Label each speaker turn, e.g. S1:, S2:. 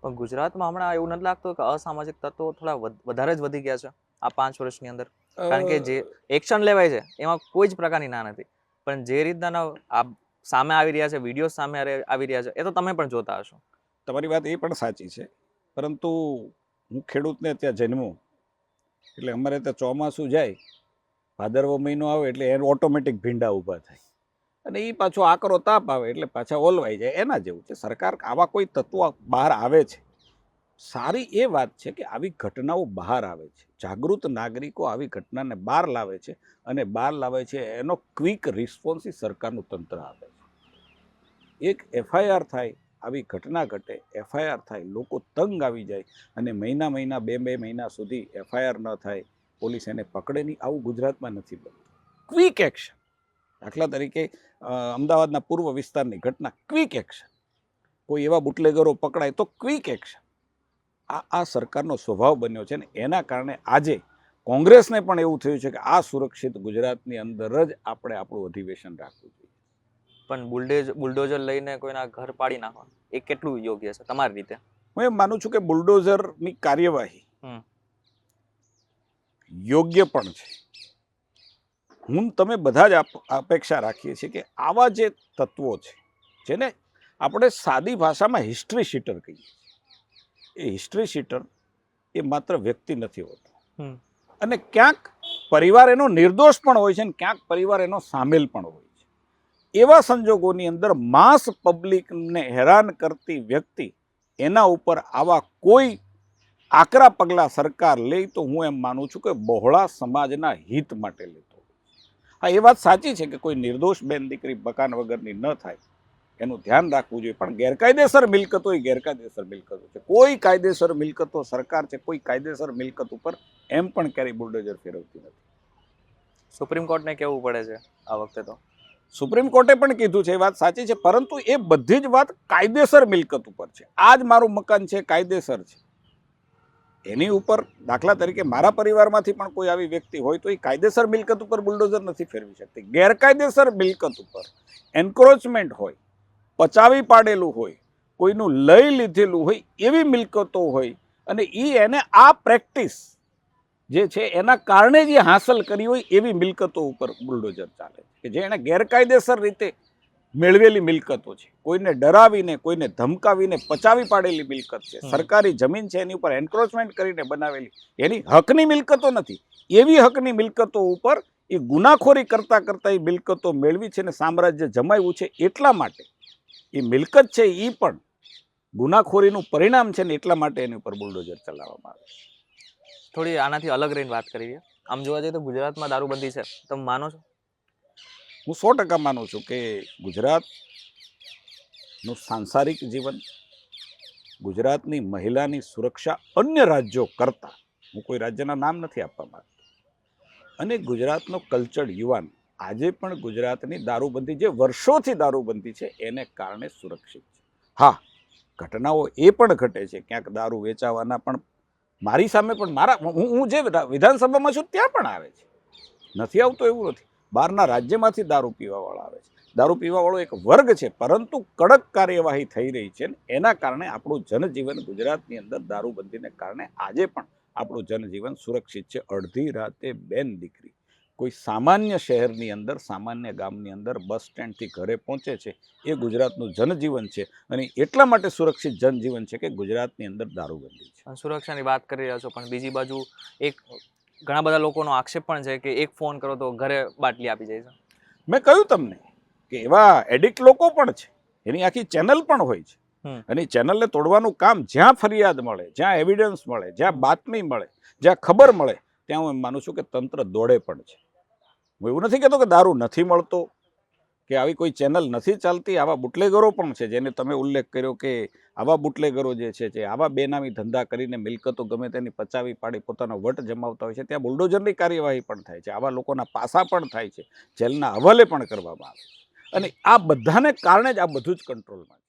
S1: પણ ગુજરાતમાં હમણાં એવું નથી લાગતું કે અસામાજિક તત્વો થોડા વધારે જ વધી ગયા છે આ 5 વર્ષની અંદર? કારણ કે જે એક્શન લેવાય છે એમાં કોઈ જ પ્રકારની ના નથી, પણ જે રીતના આ સામે આવી રહ્યા છે, વિડીયો સામે આવી રહ્યા છે, એ તો તમે પણ જોતા હશો.
S2: તમારી વાત એ પણ સાચી છે, પરંતુ હું ખેડૂતને ત્યાં જન્મ્યો એટલે અમારે ત્યાં ચોમાસું જાય, ભાદરવો મહિનો આવે એટલે એને ઓટોમેટિક ભીંડા ઊભા થાય અને એ પાછો આકરો તાપ આવે એટલે પાછા ઓલવાઈ જાય. એના જેવું છે. સરકાર આવા કોઈ તત્વો બહાર આવે છે, સારી એ વાત છે કે આવી ઘટનાઓ બહાર આવે છે, જાગૃત નાગરિકો આવી ઘટનાને બહાર લાવે છે અને બહાર લાવે છે એનો ક્વિક રિસ્પોન્સ સરકારનું તંત્ર આપે છે. એક એફઆઈઆર થાય, આવી ઘટના ઘટે, એફઆઈઆર થાય, લોકો તંગ આવી જાય અને મહિના બે મહિના સુધી એફઆઈઆર ન થાય, પોલીસ એને પકડે નહીં. આવું ગુજરાતમાં નથી બનતું. ક્વિક એક્શન, દાખલા તરીકે અમદાવાદના પૂર્વ વિસ્તારની ઘટના, ક્વિક એક્શન. કોઈ એવા બુટલેગરો પકડાય તો ક્વિક એક્શન. આ સરકારનો સ્વભાવ બન્યો છે ને એના કારણે આજે કોંગ્રેસને પણ એવું થયું છે કે આ સુરક્ષિત ગુજરાતની અંદર જ આપણે આપણું અધિવેશન રાખવું જોઈએ.
S1: પણ બુલડોઝર લઈને કોઈના ઘર પાડી નાખવા એ કેટલું યોગ્ય છે તમારી રીતે?
S2: હું એમ માનું છું કે બુલડોઝરની કાર્યવાહી યોગ્ય પણ છે. તમે બધા જ અપેક્ષા રાખીએ છીએ કે આવા જે તત્વો છે, જેને આપણે સાદી ભાષામાં હિસ્ટ્રી શીટર કહીએ, એ હિસ્ટ્રી શીટર એ માત્ર વ્યક્તિ નથી હોતો અને ક્યાંક પરિવાર એનો નિર્દોષ પણ હોય છે અને ક્યાંક પરિવાર એનો સામેલ પણ હોય છે. એવા સંજોગોની અંદર માસ પબ્લિકને હેરાન કરતી વ્યક્તિ એના ઉપર આવા કોઈ આકરા પગલાં સરકાર લે તો હું એમ માનું છું કે બહોળા સમાજના હિત માટે લેતો. હા, એ વાત સાચી છે કે કોઈ નિર્દોષ બેન દીકરી મકાન વગરની ન થાય એનું ધ્યાન રાખવું જોઈએ, પણ ગેરકાયદેસર મિલકતો એ ગેરકાયદેસર મિલકતો છે. કોઈ કાયદેસર મિલકતો સરકાર છે, કોઈ કાયદેસર મિલકત ઉપર એમ પણ ક્યારેય બુલડોઝર ફેરવતી નથી.
S1: સુપ્રીમ કોર્ટને કહેવું પડે છે આ વખતે તો.
S2: સુપ્રીમ કોર્ટે પણ કીધું છે, એ વાત સાચી છે, પરંતુ એ બધી જ વાત કાયદેસર મિલકત ઉપર છે. આ જ મારું મકાન છે, કાયદેસર છે. એની ઉપર દાખલા તરીકે મારા પરિવારમાંથી પણ કોઈ આવી વ્યક્તિ હોય તો એ કાયદેસર મિલકત ઉપર બુલડોઝર નથી ફેરવી શકતી. ગેરકાયદેસર મિલકત ઉપર એન્ક્રોચમેન્ટ હોય, પચાવી પાડેલું હોય, કોઈનું લઈ લીધેલું હોય, એવી મિલકતો હોય અને એને આ પ્રેક્ટિસ જે છે એના કારણે જે હાંસલ કરી હોય એવી મિલકતો ઉપર બુલડોઝર ચાલે કે જે એને ગેરકાયદેસર રીતે મેળવેલી મિલકતો છે. કોઈને ડરાવીને, કોઈને ધમકાવીને પચાવી પાડેલી મિલકત છે. સરકારી જમીન છે એની ઉપર એન્ક્રોચમેન્ટ કરીને બનાવેલી, એની હકની મિલકતો નથી. એવી હકની મિલકતો ઉપર એ ગુનાખોરી કરતા કરતા એ મિલકતો મેળવી છે અને સામ્રાજ્ય જમાવ્યું છે. એટલા માટે એ મિલકત છે એ પણ ગુનાખોરીનું પરિણામ છે ને એટલા માટે એની ઉપર બુલડોઝર ચલાવવામાં આવે.
S1: થોડી આનાથી અલગ રહીને વાત કરીએ. આમ જોવા જઈએ તો ગુજરાતમાં દારૂબંધી છે, તમે માનો છો?
S2: હું 100% માનું છું કે ગુજરાતનું સાંસારિક જીવન, ગુજરાતની મહિલાની સુરક્ષા અન્ય રાજ્યો કરતાં, હું કોઈ રાજ્યના નામ નથી આપવા માંગતો, અને ગુજરાતનો કલ્ચર્ડ યુવાન આજે પણ ગુજરાતની દારૂબંધી, જે વર્ષોથી દારૂબંધી છે એને કારણે સુરક્ષિત છે. હા, ઘટનાઓ એ પણ ઘટે છે, ક્યાંક દારૂ વેચાવાના પણ મારી સામે પણ હું જે વિધાનસભામાં છું ત્યાં પણ આવે છે. નથી આવતો એવું નથી. બહારના રાજ્યમાંથી દારૂ પીવાવાળા આવે છે. દારૂ પીવાવાળો એક વર્ગ છે, પરંતુ કડક કાર્યવાહી થઈ રહી છે. એના કારણે આપણું જનજીવન ગુજરાતની અંદર દારૂબંધીને કારણે આજે પણ આપણું જનજીવન સુરક્ષિત છે. અડધી રાતે બેન દીકરી કોઈ સામાન્ય શહેરની અંદર, સામાન્ય ગામની અંદર બસ સ્ટેન્ડથી ઘરે પહોંચે છે, એ ગુજરાતનું જનજીવન છે અને એટલા માટે સુરક્ષિત જનજીવન છે કે ગુજરાતની અંદર દારૂબંધી છે.
S1: સુરક્ષાની વાત કરી રહ્યા છો, પણ બીજી બાજુ ઘણા બધા લોકોનો આક્ષેપ પણ છે કે એક ફોન કરો તો ઘરે બાટલી આપી જાય છે.
S2: મેં કહ્યું તમને કે એવા એડિક્ટ લોકો પણ છે, એની આખી ચેનલ પણ હોય છે અને ચેનલને તોડવાનું કામ જ્યાં ફરિયાદ મળે, જ્યાં એવિડન્સ મળે, જ્યાં બાતમી મળે, જ્યાં ખબર મળે, ત્યાં હું એમ માનું છું કે તંત્ર દોડે પણ છે. હું એવું નથી કહેતો કે દારૂ નથી મળતો કે આવી કોઈ ચેનલ નથી ચાલતી. આવા બુટલેગરો પણ છે, જેને તમે ઉલ્લેખ કર્યો કે આવા બુટલેગરો જે છે આવા બેનામી ધંધા કરીને મિલકતો ગમે તેની પચાવી પાડી પોતાનો વટ જમાવતા હોય છે. ત્યાં બુલડોઝરની કાર્યવાહી પણ થાય છે, આવા લોકોના પાસા પણ થાય છે, જેલના હવાલે પણ કરવામાં આવે છે અને આ બધાને કારણે જ આ બધું જ કંટ્રોલમાં છે.